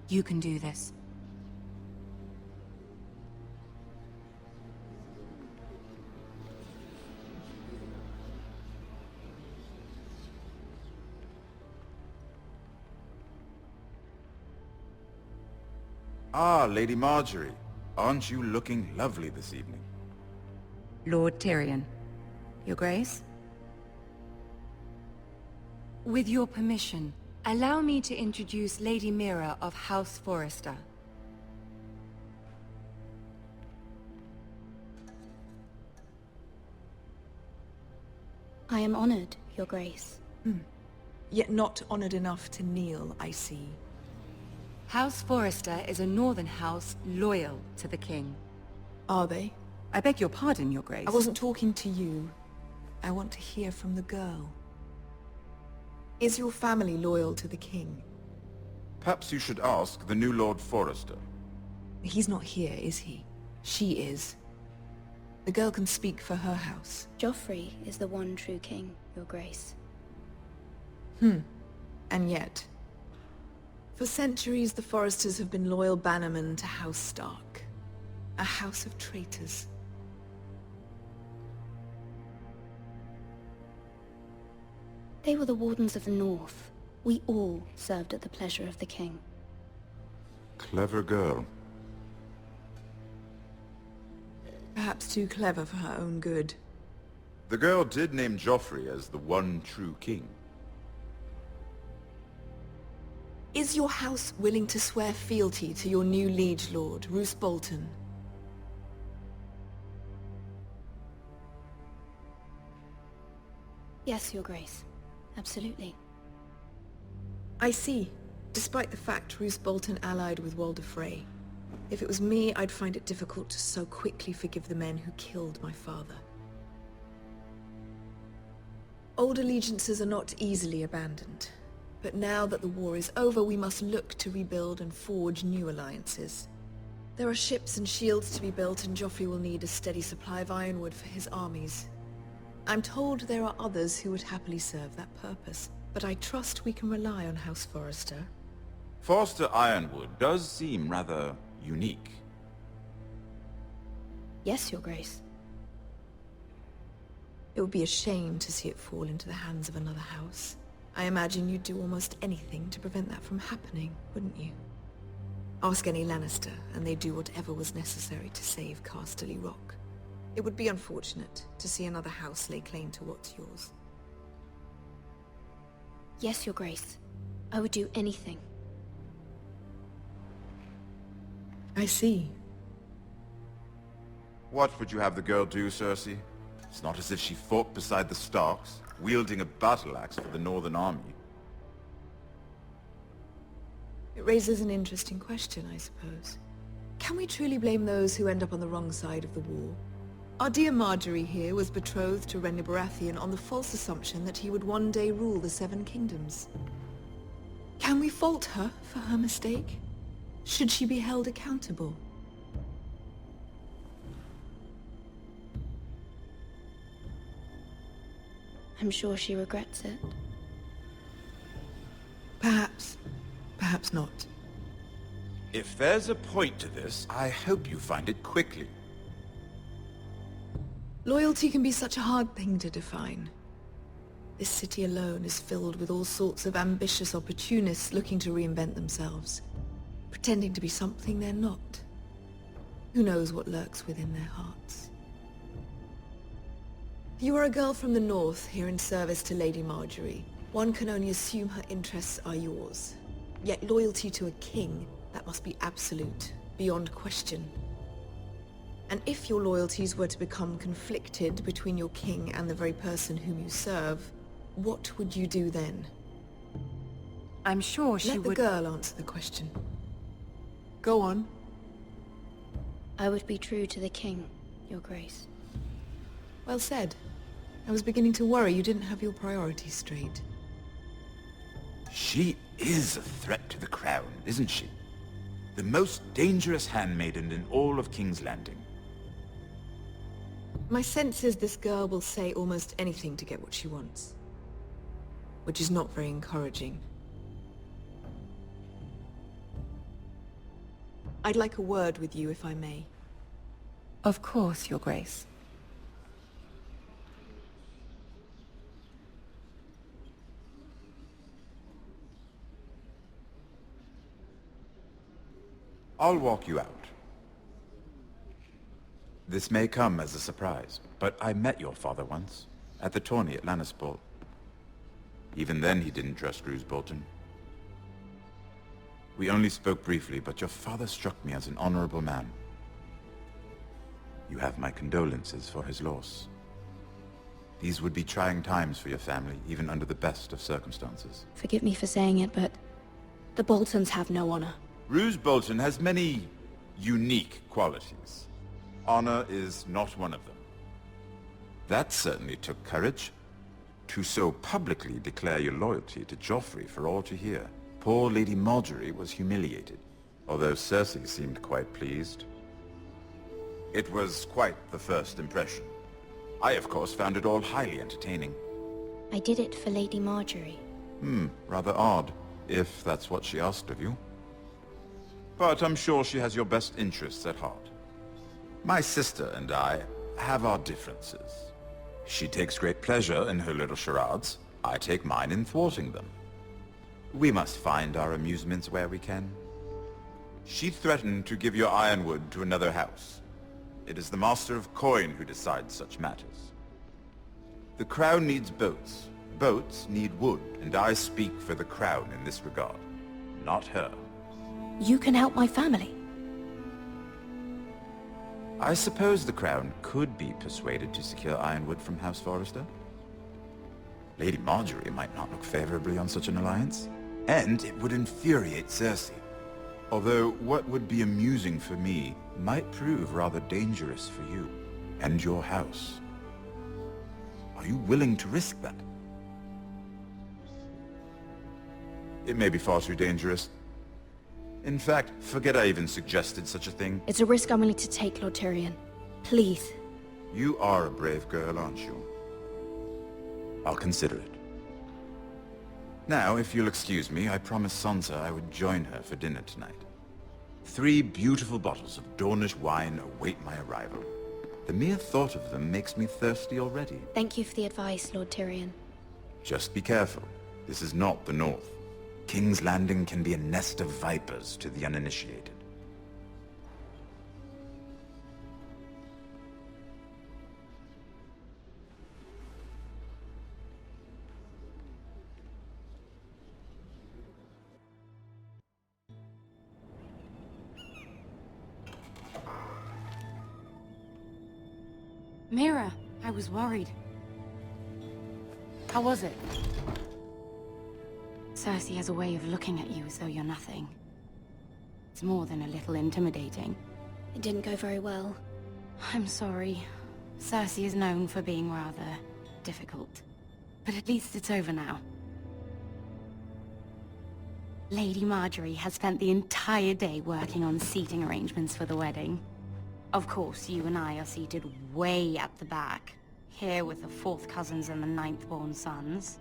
You can do this. Ah, Lady Marjorie. Aren't you looking lovely this evening? Lord Tyrion. Your Grace? With your permission, allow me to introduce Lady Mira of House Forrester. I am honored, Your Grace. Yet not honored enough to kneel, I see. House Forrester is a northern house loyal to the king. Are they? I beg your pardon, Your Grace. I wasn't talking to you. I want to hear from the girl. Is your family loyal to the king? Perhaps you should ask the new Lord Forrester. He's not here, is he? She is. The girl can speak for her house. Joffrey is the one true king, Your Grace. And yet, for centuries the Forresters have been loyal bannermen to House Stark. A house of traitors. They were the Wardens of the North. We all served at the pleasure of the king. Clever girl. Perhaps too clever for her own good. The girl did name Joffrey as the one true king. Is your house willing to swear fealty to your new liege lord, Roose Bolton? Yes, Your Grace. Absolutely. I see. Despite the fact Roose Bolton allied with Walder Frey. If it was me, I'd find it difficult to so quickly forgive the men who killed my father. Old allegiances are not easily abandoned. But now that the war is over, we must look to rebuild and forge new alliances. There are ships and shields to be built, and Joffrey will need a steady supply of ironwood for his armies. I'm told there are others who would happily serve that purpose, but I trust we can rely on House Forrester. Forrester Ironwood does seem rather unique. Yes, Your Grace. It would be a shame to see it fall into the hands of another house. I imagine you'd do almost anything to prevent that from happening, wouldn't you? Ask any Lannister, and they'd do whatever was necessary to save Casterly Rock. It would be unfortunate to see another house lay claim to what's yours. Yes, Your Grace. I would do anything. I see. What would you have the girl do, Cersei? It's not as if she fought beside the Starks, wielding a battle axe for the Northern Army. It raises an interesting question, I suppose. Can we truly blame those who end up on the wrong side of the war? Our dear Marjorie here was betrothed to Renly Baratheon on the false assumption that he would one day rule the Seven Kingdoms. Can we fault her for her mistake? Should she be held accountable? I'm sure she regrets it. Perhaps. Perhaps not. If there's a point to this, I hope you find it quickly. Loyalty can be such a hard thing to define. This city alone is filled with all sorts of ambitious opportunists looking to reinvent themselves, pretending to be something they're not. Who knows what lurks within their hearts? You are a girl from the north, here in service to Lady Marjorie. One can only assume her interests are yours. Yet loyalty to a king, that must be absolute, beyond question. And if your loyalties were to become conflicted between your king and the very person whom you serve, what would you do then? I'm sure she Let the would... girl answer the question. Go on. I would be true to the king, Your Grace. Well said. I was beginning to worry you didn't have your priorities straight. She is a threat to the crown, isn't she? The most dangerous handmaiden in all of King's Landing. My sense is this girl will say almost anything to get what she wants. Which is not very encouraging. I'd like a word with you, if I may. Of course, Your Grace. I'll walk you out. This may come as a surprise, but I met your father once, at the tourney at Lannisport. Even then he didn't trust Roose Bolton. We only spoke briefly, but your father struck me as an honorable man. You have my condolences for his loss. These would be trying times for your family, even under the best of circumstances. Forgive me for saying it, but the Boltons have no honor. Roose Bolton has many unique qualities. Honor is not one of them. That certainly took courage. To so publicly declare your loyalty to Joffrey for all to hear. Poor Lady Margaery was humiliated, although Cersei seemed quite pleased. It was quite the first impression. I, of course, found it all highly entertaining. I did it for Lady Margaery. Rather odd, if that's what she asked of you. But I'm sure she has your best interests at heart. My sister and I have our differences. She takes great pleasure in her little charades. I take mine in thwarting them. We must find our amusements where we can. She threatened to give your ironwood to another house. It is the Master of Coin who decides such matters. The Crown needs boats. Boats need wood, and I speak for the Crown in this regard, not her. You can help my family. I suppose the Crown could be persuaded to secure ironwood from House Forrester. Lady Margaery might not look favorably on such an alliance, and it would infuriate Cersei. Although what would be amusing for me might prove rather dangerous for you and your house. Are you willing to risk that? It may be far too dangerous. In fact, forget I even suggested such a thing. It's a risk I'm willing to take, Lord Tyrion. Please. You are a brave girl, aren't you? I'll consider it. Now, if you'll excuse me, I promised Sansa I would join her for dinner tonight. 3 beautiful bottles of Dornish wine await my arrival. The mere thought of them makes me thirsty already. Thank you for the advice, Lord Tyrion. Just be careful. This is not the North. King's Landing can be a nest of vipers to the uninitiated. Mira, I was worried. How was it? Cersei has a way of looking at you as though you're nothing. It's more than a little intimidating. It didn't go very well. I'm sorry. Cersei is known for being rather difficult. But at least it's over now. Lady Margaery has spent the entire day working on seating arrangements for the wedding. Of course, you and I are seated way at the back, here with the 4th cousins and the 9th-born sons.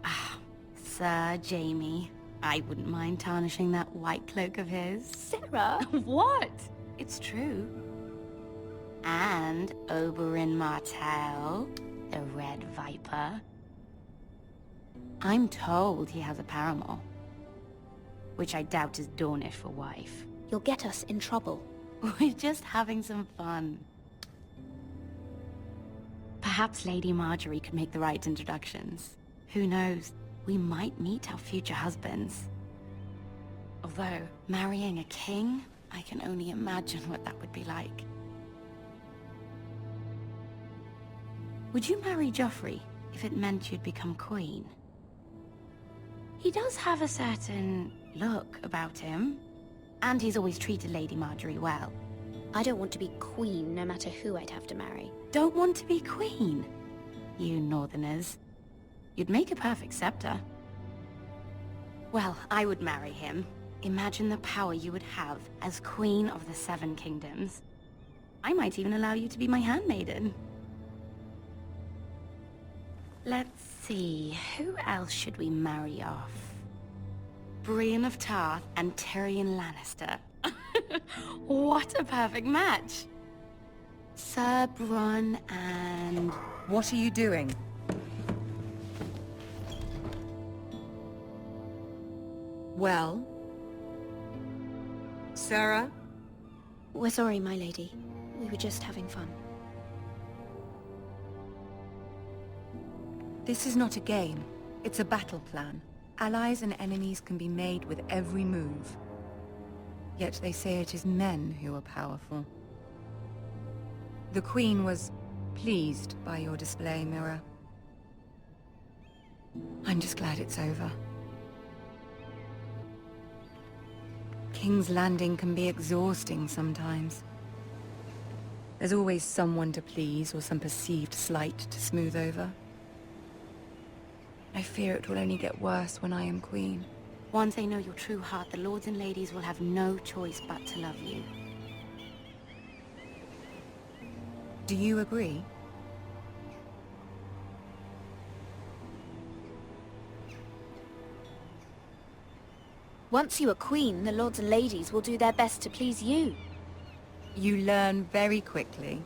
Ah, Sir Jaime. I wouldn't mind tarnishing that white cloak of his. Sarah! What? It's true. And Oberyn Martell, the Red Viper. I'm told he has a paramour, which I doubt is Dornish for wife. You'll get us in trouble. We're just having some fun. Perhaps Lady Margaery could make the right introductions. Who knows? We might meet our future husbands. Although, marrying a king, I can only imagine what that would be like. Would you marry Joffrey if it meant you'd become queen? He does have a certain look about him. And he's always treated Lady Margaery well. I don't want to be queen, no matter who I'd have to marry. Don't want to be queen? You northerners. You'd make a perfect scepter. Well, I would marry him. Imagine the power you would have as Queen of the 7 Kingdoms. I might even allow you to be my handmaiden. Let's see, who else should we marry off? Brienne of Tarth and Tyrion Lannister. What a perfect match. Sir Bronn and... What are you doing? Well? Sarah? We're sorry, my lady. We were just having fun. This is not a game. It's a battle plan. Allies and enemies can be made with every move. Yet they say it is men who are powerful. The Queen was pleased by your display, Mira. I'm just glad it's over. King's Landing can be exhausting sometimes. There's always someone to please or some perceived slight to smooth over. I fear it will only get worse when I am Queen. Once they know your true heart, the lords and ladies will have no choice but to love you. Do you agree? Once you are queen, the lords and ladies will do their best to please you. You learn very quickly.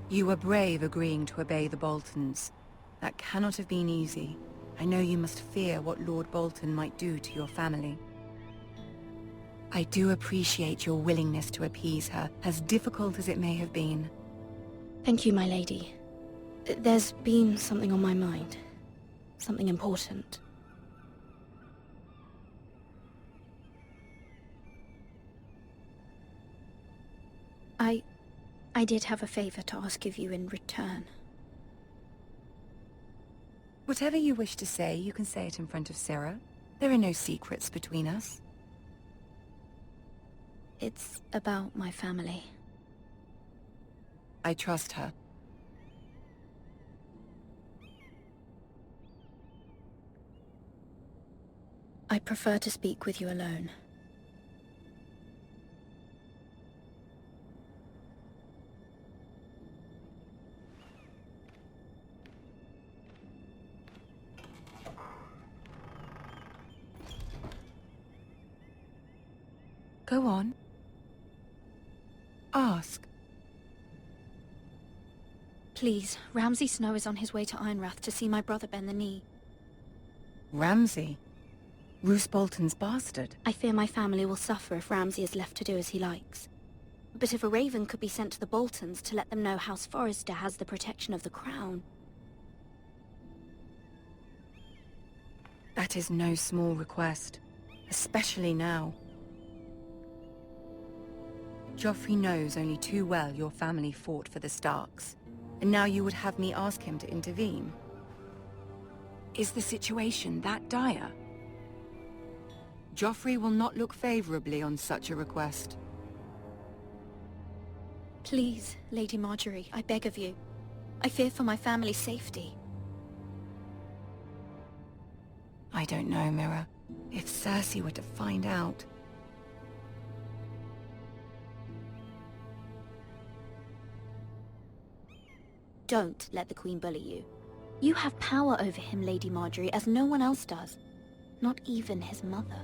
You were brave agreeing to obey the Boltons. That cannot have been easy. I know you must fear what Lord Bolton might do to your family. I do appreciate your willingness to appease her, as difficult as it may have been. Thank you, my lady. There's been something on my mind. Something important. I did have a favor to ask of you in return. Whatever you wish to say, you can say it in front of Sarah. There are no secrets between us. It's about my family. I trust her. I prefer to speak with you alone. Go on. Ask. Please, Ramsay Snow is on his way to Ironrath to see my brother bend the knee. Ramsay? Roose Bolton's bastard. I fear my family will suffer if Ramsay is left to do as he likes. But if a raven could be sent to the Boltons to let them know House Forrester has the protection of the crown... That is no small request, especially now. Joffrey knows only too well your family fought for the Starks, and now you would have me ask him to intervene. Is the situation that dire? Joffrey will not look favorably on such a request. Please, Lady Marjorie, I beg of you. I fear for my family's safety. I don't know, Mira. If Cersei were to find out... Don't let the Queen bully you. You have power over him, Lady Marjorie, as no one else does. Not even his mother.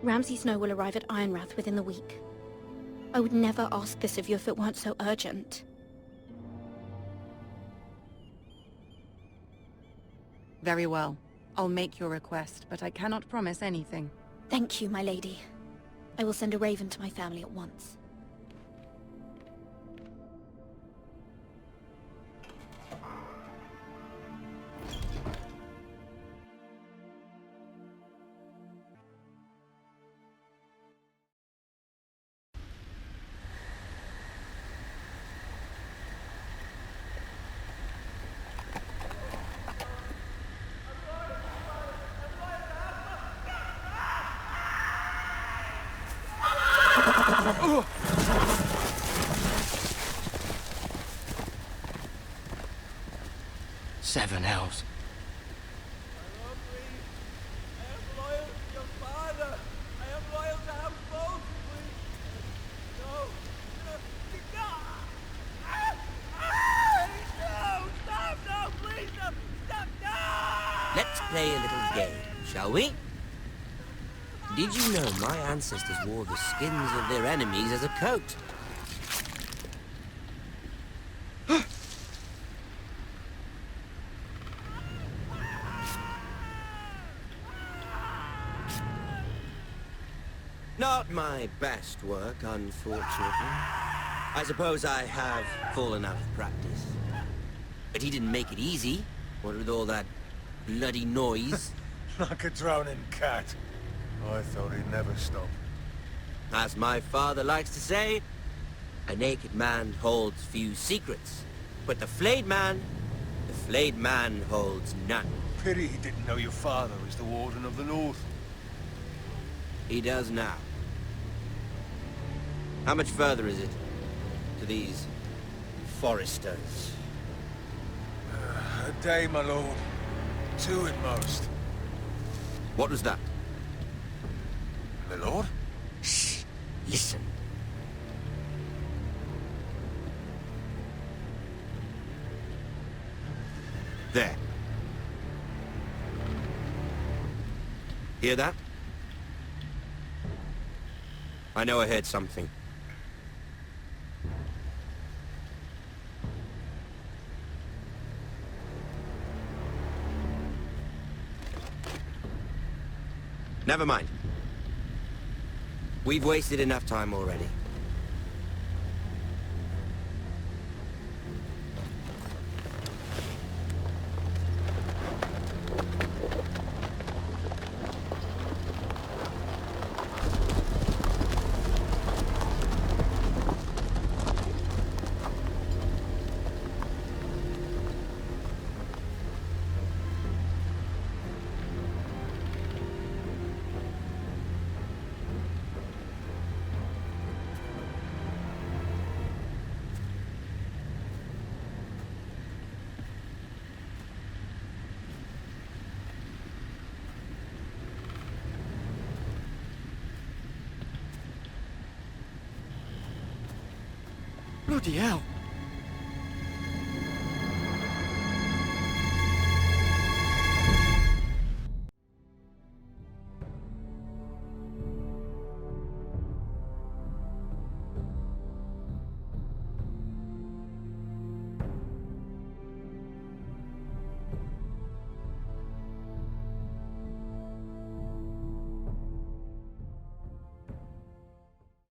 Ramsay Snow will arrive at Ironrath within the week. I would never ask this of you if it weren't so urgent. Very well. I'll make your request, but I cannot promise anything. Thank you, my lady. I will send a raven to my family at once. Seven hells. I am loyal to your father. I am loyal to House Bolton, please. No. No. No, stop, no, please, no. Stop, no. Let's play a little game, shall we? Did you know my ancestors wore the skins of their enemies as a coat? Not my best work, unfortunately. I suppose I have fallen out of practice. But he didn't make it easy, what with all that bloody noise. Like a drowning cat. I thought he'd never stop. As my father likes to say, a naked man holds few secrets. But the flayed man holds none. Pity he didn't know your father was the Warden of the North. He does now. How much further is it to these foresters? A day, my lord. 2 at most. What was that? My lord? Shh! Listen. There. Hear that? I know I heard something. Never mind. We've wasted enough time already. Bloody hell!